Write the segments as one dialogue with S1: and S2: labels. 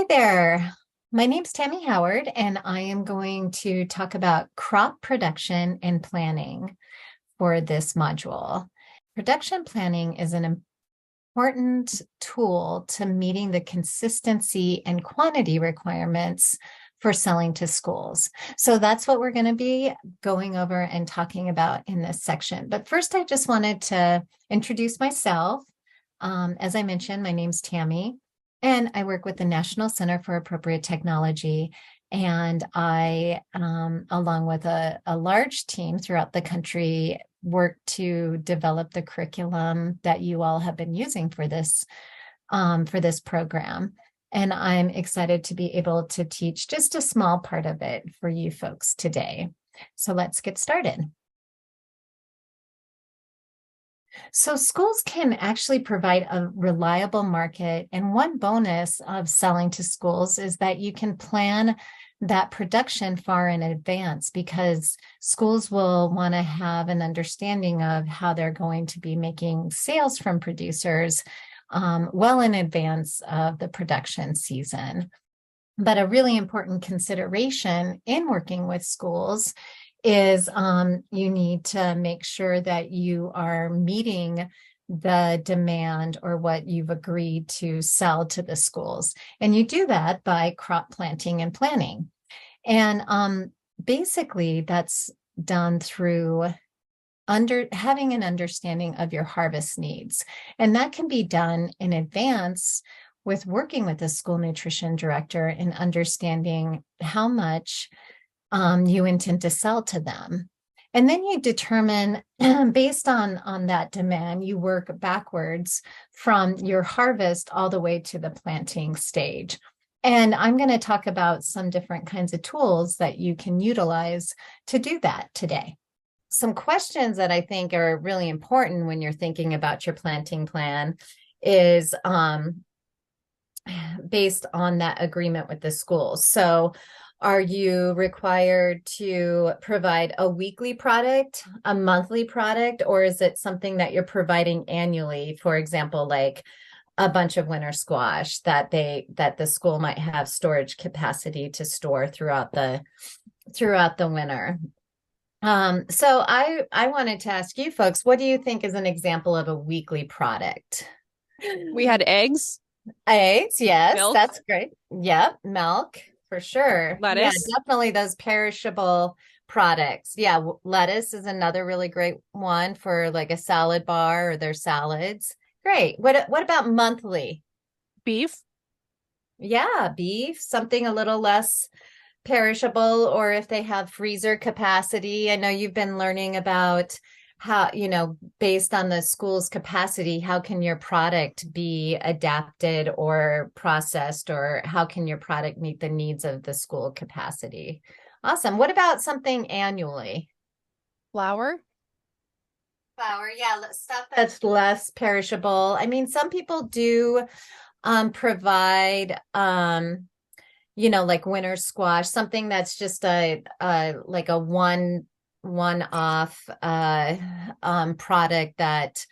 S1: Hi there. My name's Tammy Howard, and I am going to talk about crop production and planning for this module. Production planning is an important tool to meeting the consistency and quantity requirements for selling to schools. So that's what we're going to be going over and talking about in this section. But first, I just wanted to introduce myself. As I mentioned, my name's Tammy, and I work with the National Center for Appropriate Technology. And I, along with a large team throughout the country, work to develop the curriculum that you all have been using for this program. And I'm excited to be able to teach just a small part of it for you folks today. So let's get started. So schools can actually provide a reliable market. And one bonus of selling to schools is that you can plan that production far in advance, because schools will want to have an understanding of how they're going to be making sales from producers well in advance of the production season. But a really important consideration in working with schools is you need to make sure that you are meeting the demand or what you've agreed to sell to the schools. And you do that by crop planting and planning. And basically that's done through having an understanding of your harvest needs. And that can be done in advance with working with a school nutrition director and understanding how much you intend to sell to them. And then you determine, based on that demand, you work backwards from your harvest all the way to the planting stage. And I'm going to talk about some different kinds of tools that you can utilize to do that today. Some questions that I think are really important when you're thinking about your planting plan is based on that agreement with the school. So are you required to provide a weekly product, a monthly product, or is it something that you're providing annually? For example, like a bunch of winter squash that the school might have storage capacity to store throughout the winter. So I wanted to ask you folks, what do you think is an example of a weekly product?
S2: We had eggs,
S1: Eggs, yes,
S2: milk,
S1: that's great. Yep, milk for sure. Yeah,
S2: lettuce,
S1: definitely those perishable products. Yeah, lettuce is another really great one for like a salad bar or their salads. Great. What about monthly?
S2: beef.
S1: Yeah, beef, something a little less perishable, or if they have freezer capacity. I know you've been learning about how, based on the school's capacity, how can your product be adapted or processed, or how can your product meet the needs of the school capacity? Awesome. What about something annually?
S2: Flour.
S1: Flour, yeah, stuff that's less perishable. I mean, some people do provide like winter squash, something that's just like a one-off product that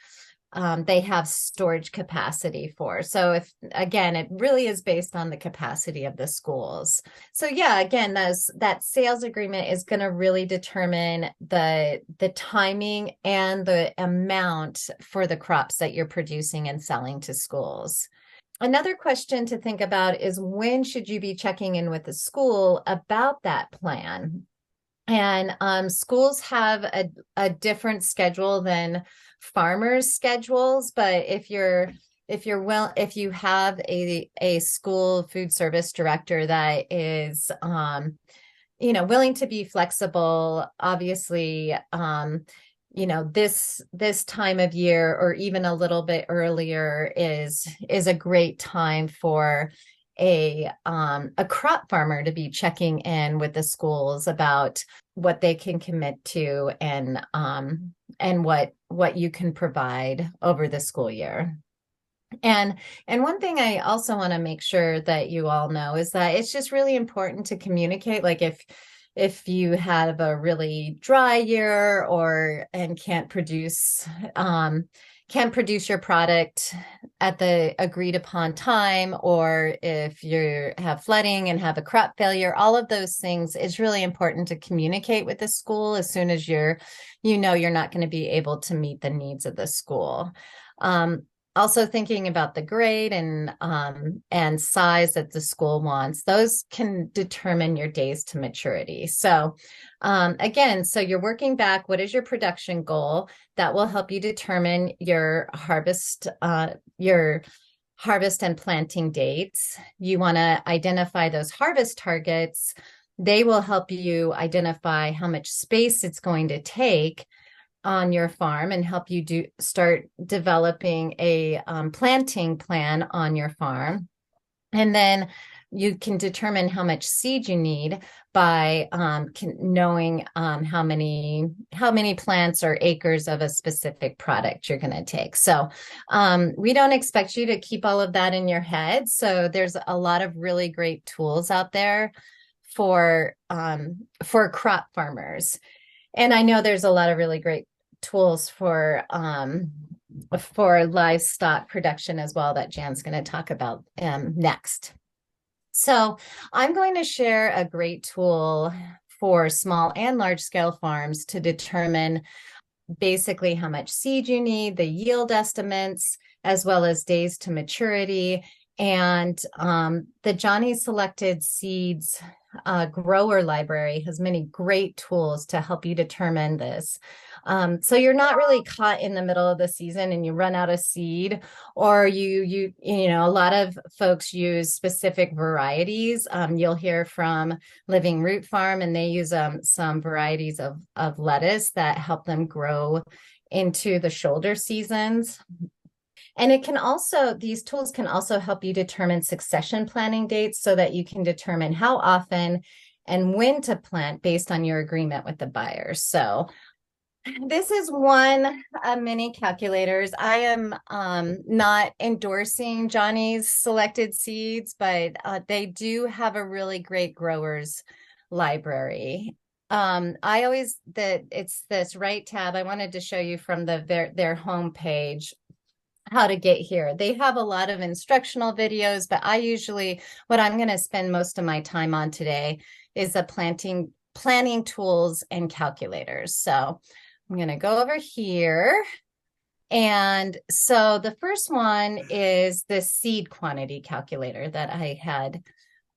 S1: they have storage capacity for. So if, again, it really is based on the capacity of the schools. So yeah, again, that sales agreement is going to really determine the timing and the amount for the crops that you're producing and selling to schools. Another question to think about is, when should you be checking in with the school about that plan? And schools have a different schedule than farmers' schedules, but if you have a school food service director that is willing to be flexible, obviously this time of year or even a little bit earlier is a great time for a crop farmer to be checking in with the schools about what they can commit to and what you can provide over the school year. And one thing I also want to make sure that you all know is that it's just really important to communicate. Like if you have a really dry year and can't produce can't produce your product at the agreed upon time, or if you have flooding and have a crop failure, all of those things, it's really important to communicate with the school as soon as you're not going to be able to meet the needs of the school. Also thinking about the grade and size that the school wants, those can determine your days to maturity. So again, so you're working back, what is your production goal? That will help you determine your harvest and planting dates. You want to identify those harvest targets. They will help you identify how much space it's going to take on your farm and help you start developing a planting plan on your farm. And then you can determine how much seed you need by knowing how many plants or acres of a specific product you're going to take. So we don't expect you to keep all of that in your head. So there's a lot of really great tools out there for crop farmers. And I know there's a lot of really great tools for livestock production as well that Jan's going to talk about next. So I'm going to share a great tool for small and large scale farms to determine basically how much seed you need, the yield estimates, as well as days to maturity. And the Johnny Selected Seeds grower library has many great tools to help you determine this. So you're not really caught in the middle of the season and you run out of seed, or a lot of folks use specific varieties. You'll hear from Living Root Farm, and they use some varieties of lettuce that help them grow into the shoulder seasons. And these tools can also help you determine succession planning dates so that you can determine how often and when to plant based on your agreement with the buyers. So this is one of many calculators. I am not endorsing Johnny's Selected Seeds, but they do have a really great growers library. It's this right tab. I wanted to show you from their homepage how to get here. They have a lot of instructional videos, but what I'm going to spend most of my time on today is the planning tools and calculators. So I'm going to go over here. And so the first one is the seed quantity calculator that I had.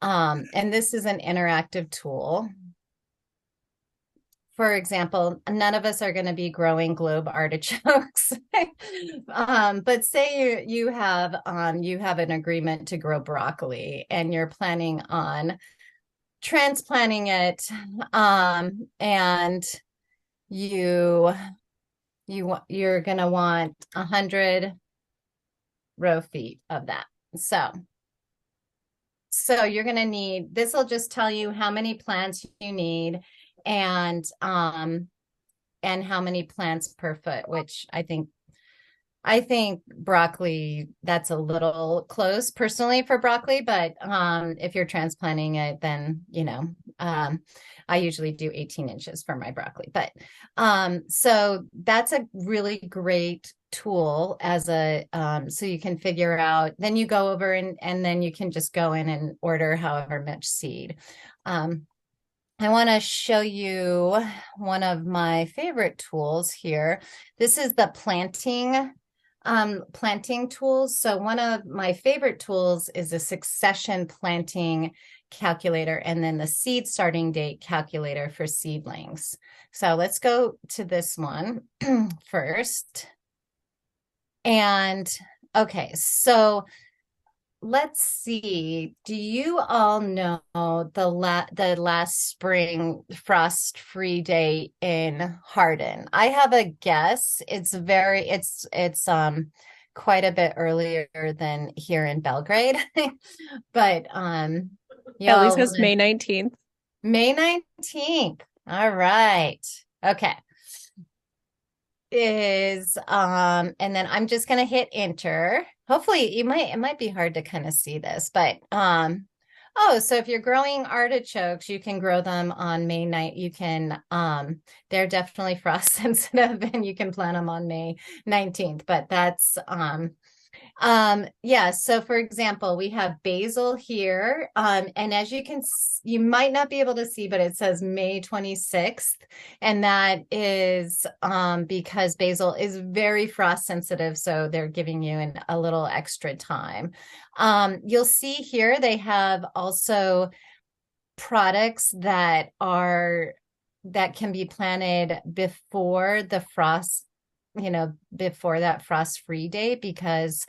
S1: And this is an interactive tool. For example, none of us are going to be growing globe artichokes, but say you have an agreement to grow broccoli and you're planning on transplanting it, and you're going to want 100 row feet of that. So you're going to need, this will just tell you how many plants you need and how many plants per foot, which I think broccoli, that's a little close personally for broccoli, but if you're transplanting it, then I usually do 18 inches for my broccoli. But so that's a really great tool so you can figure out, then you go over and then you can just go in and order however much seed. I want to show you one of my favorite tools here. This is the planting tools. So one of my favorite tools is a succession planting calculator, and then the seed starting date calculator for seedlings. So let's go to this one first. And okay, so let's see. Do you all know the last spring frost-free day in Hardin? I have a guess. It's quite a bit earlier than here in Belgrade. But
S2: At least it's May 19th.
S1: May 19th. All right. Okay. And then I'm just going to hit enter. Hopefully it might be hard to kind of see this, but Oh, so if you're growing artichokes, you can grow them on May 9th. You can, they're definitely frost sensitive and you can plant them on May 19th, but that's, yeah, so for example, we have basil here. And as you can, you might not be able to see, but it says May 26th. And that is because basil is very frost sensitive. So they're giving you a little extra time. You'll see here they have also products that can be planted before the frost, before that frost-free date because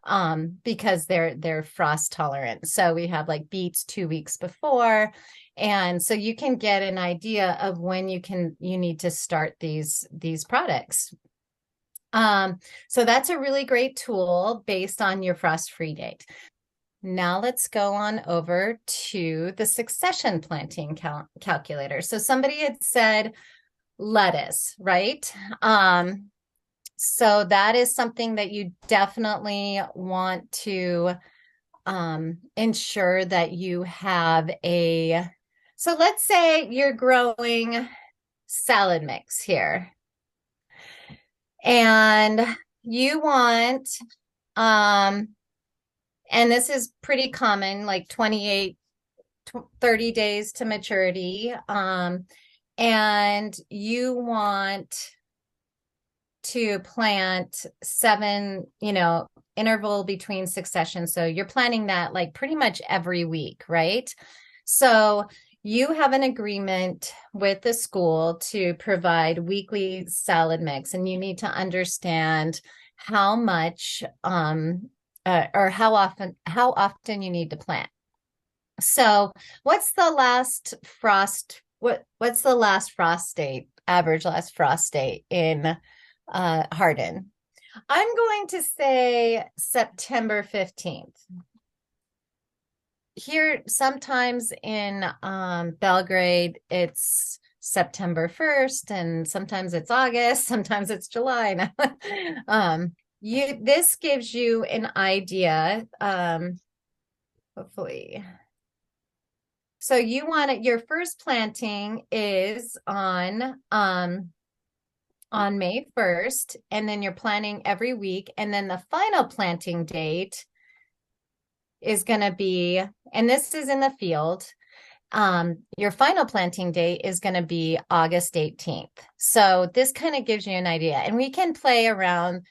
S1: they're frost tolerant. So we have like beets 2 weeks before. And so you can get an idea of when you need to start these products. So that's a really great tool based on your frost-free date. Now let's go on over to the succession planting calculator. So somebody had said lettuce, right? So that is something that you definitely want to ensure that you have so let's say you're growing salad mix here. And you want, and this is pretty common, like 30 days to maturity. And you want to plant 7, interval between successions. So you're planting that like pretty much every week, right? So you have an agreement with the school to provide weekly salad mix, and you need to understand how much or how often you need to plant. So what's the last frost date, average last frost date in Hardin? I'm going to say September 15th. Here, sometimes in Belgrade, it's September 1st, and sometimes it's August, sometimes it's July. This gives you an idea, hopefully. So you want it, your first planting is on May 1st, and then you're planting every week, and then the final planting date is going to be, and this is in the field, your final planting date is going to be August 18th. So this kind of gives you an idea, and we can play around.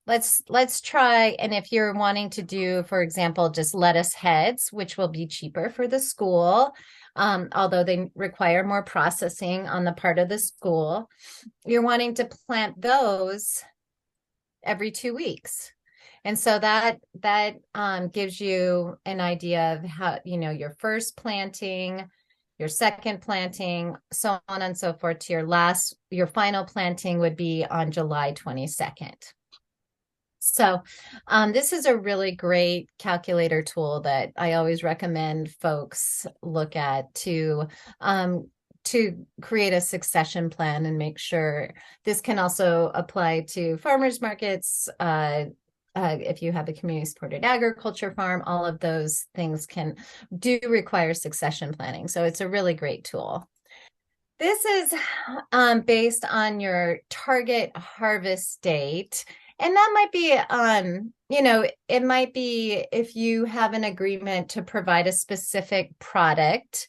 S1: Let's try, and if you're wanting to do, for example, just lettuce heads, which will be cheaper for the school, although they require more processing on the part of the school, you're wanting to plant those every 2 weeks. And so that gives you an idea of how, your first planting, your second planting, so on and so forth, to your final planting would be on July 22nd. So this is a really great calculator tool that I always recommend folks look at to create a succession plan and make sure. This can also apply to farmers markets. If you have a community-supported agriculture farm, all of those things do require succession planning. So it's a really great tool. This is based on your target harvest date. And that might be, it might be if you have an agreement to provide a specific product.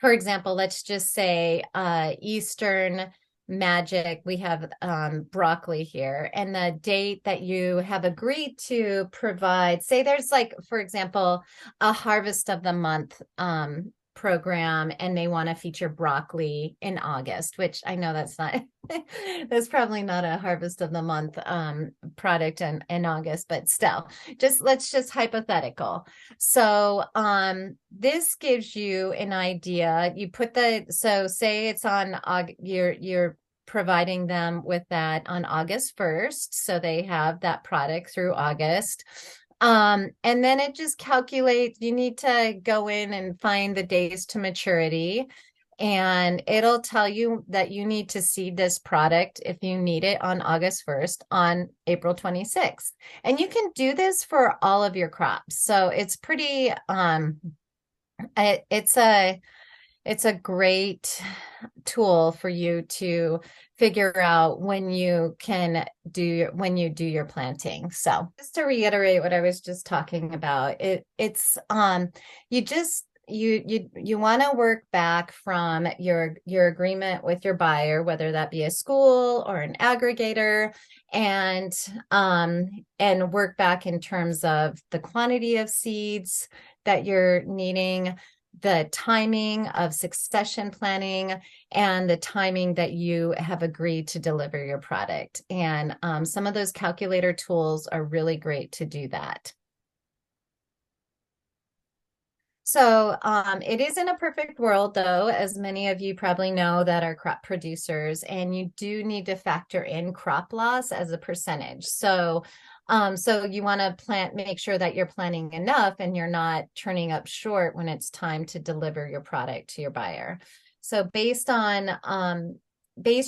S1: For example, let's just say Eastern Magic, we have broccoli here, and the date that you have agreed to provide, say there's like, for example, a harvest of the month program, and they want to feature broccoli in August, which I know that's probably not a harvest of the month product in August, but still, let's just hypothetical. So this gives you an idea. You put so say it's on you're providing them with that on August 1st, so they have that product through August. And then it just calculates, you need to go in and find the days to maturity. and it'll tell you that you need to seed this product if you need it on August 1st on April 26th. And you can do this for all of your crops. So it's pretty it's a great tool for you to figure out when you do your planting. So just to reiterate what I was just talking about, it's you just you want to work back from your agreement with your buyer, whether that be a school or an aggregator, and work back in terms of the quantity of seeds that you're needing, the timing of succession planning, and the timing that you have agreed to deliver your product. And some of those calculator tools are really great to do that. So it isn't a perfect world, though, as many of you probably know that are crop producers, and you do need to factor in crop loss as a percentage. So you want to make sure that you're planting enough and you're not turning up short when it's time to deliver your product to your buyer. So base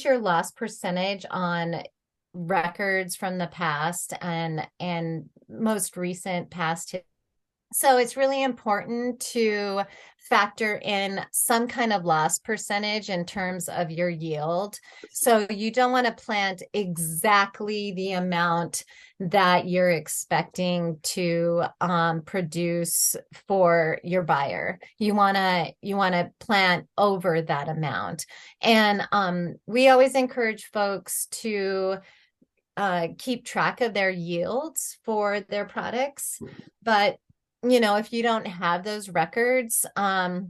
S1: your loss percentage on records from the past and most recent past. So it's really important to factor in some kind of loss percentage in terms of your yield. So you don't want to plant exactly the amount that you're expecting to produce for your buyer. You want to plant over that amount. And we always encourage folks to keep track of their yields for their products. But if you don't have those records, then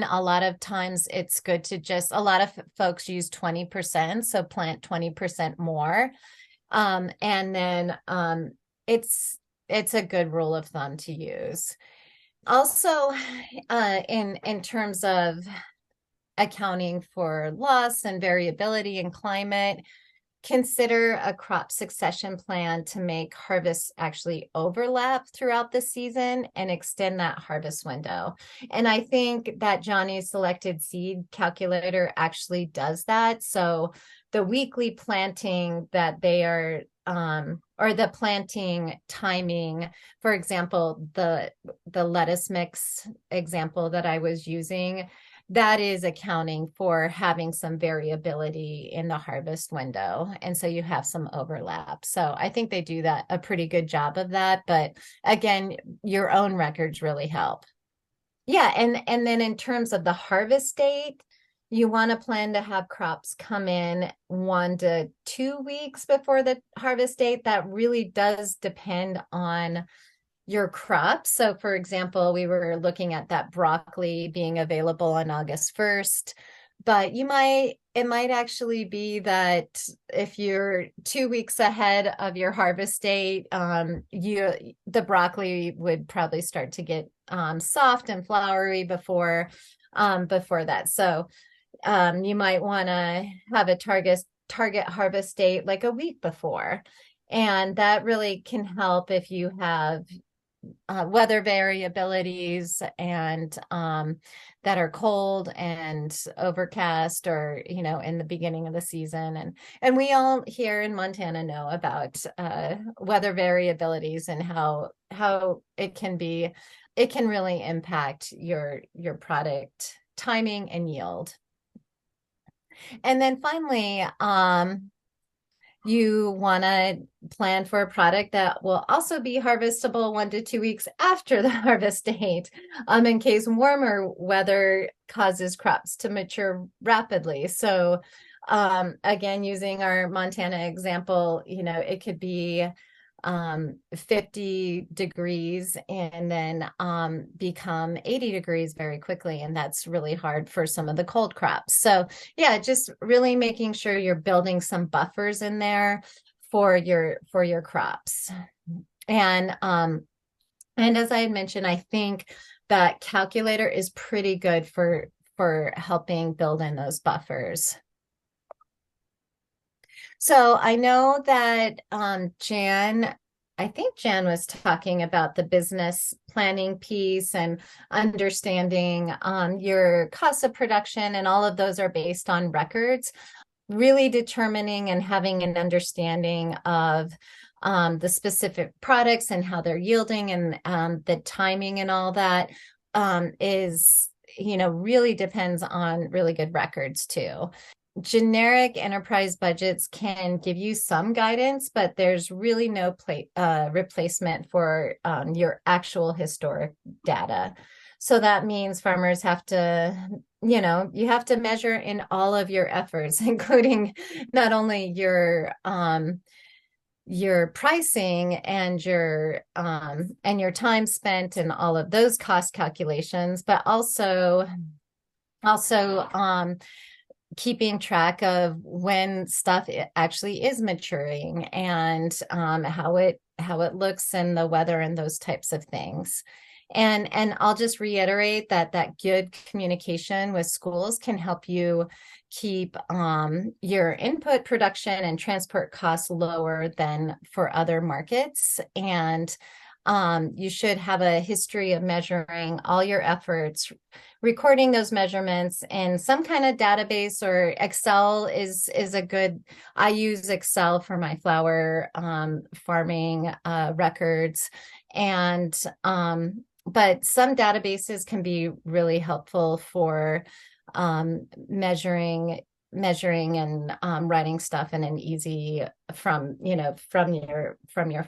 S1: a lot of times it's good to a lot of folks use 20%, so plant 20% more. And then it's a good rule of thumb to use. Also, in terms of accounting for loss and variability in climate, consider a crop succession plan to make harvests actually overlap throughout the season and extend that harvest window. And I think that Johnny's selected seed calculator actually does that. So the weekly planting that they are, or the planting timing, for example, the lettuce mix example that I was using, that is accounting for having some variability in the harvest window. And so you have some overlap. So I think they do a pretty good job of that. But again, your own records really help. Yeah. And then in terms of the harvest date, you want to plan to have crops come in 1 to 2 weeks before the harvest date. That really does depend on your crops. So for example, we were looking at that broccoli being available on August 1st, but it might actually be that if you're 2 weeks ahead of your harvest date, the broccoli would probably start to get soft and floury before that. So you might want to have a target harvest date like a week before. And that really can help if you have weather variabilities and that are cold and overcast, or in the beginning of the season, and we all here in Montana know about weather variabilities and how it can really impact your product timing and yield. And then finally, you want to plan for a product that will also be harvestable 1 to 2 weeks after the harvest date, in case warmer weather causes crops to mature rapidly. So again, using our Montana example, it could be 50 degrees and then become 80 degrees very quickly. And that's really hard for some of the cold crops. So yeah, just really making sure you're building some buffers in there for your crops. And as I had mentioned, I think that calculator is pretty good for helping build in those buffers. So I know that Jan I think Jan was talking about the business planning piece and understanding your cost of production, and all of those are based on records. Really determining and having an understanding of the specific products and how they're yielding, and the timing and all that is, really depends on really good records too. Generic enterprise budgets can give you some guidance, but there's really no replacement for your actual historic data. So that means farmers have to, you have to measure in all of your efforts, including not only your pricing and your time spent and all of those cost calculations, but also keeping track of when stuff actually is maturing, and how it looks and the weather and those types of things. And I'll just reiterate that good communication with schools can help you keep your input production and transport costs lower than for other markets. And you should have a history of measuring all your efforts, recording those measurements in some kind of database, or Excel is a good. I use Excel for my flower farming records, and but some databases can be really helpful for measuring and writing stuff in an easy from your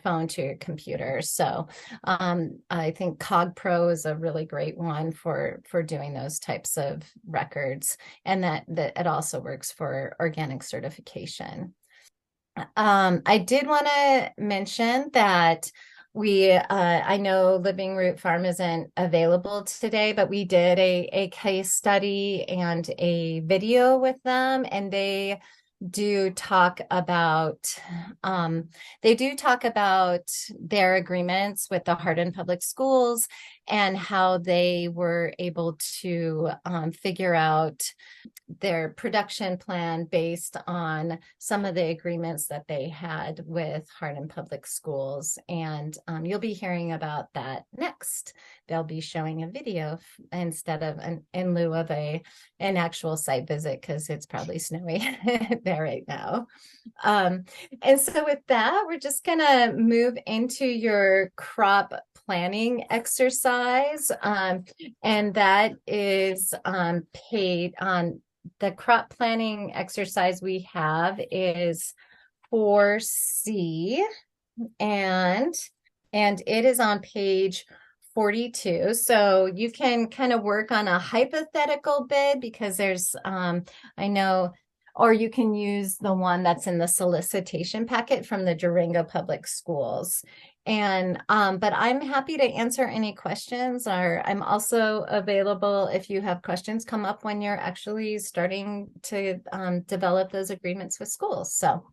S1: phone to your computer. So I think CogPro is a really great one for doing those types of records, and that it also works for organic certification. I did want to mention that I know Living Root Farm isn't available today, but we did a case study and a video with them, and they do talk about their agreements with the Hardin Public Schools, and how they were able to figure out their production plan based on some of the agreements that they had with Hardin Public Schools. And you'll be hearing about that next. They'll be showing a video instead of in lieu of an actual site visit, because it's probably snowy there right now. And so with that, we're just gonna move into your crop planning exercise. And that is paid on the crop planning exercise we have is 4C, and it is on page 42. So you can kind of work on a hypothetical bid, because there's I know, or you can use the one that's in the solicitation packet from the Durango Public Schools. And but I'm happy to answer any questions, or I'm also available if you have questions come up when you're actually starting to develop those agreements with schools. So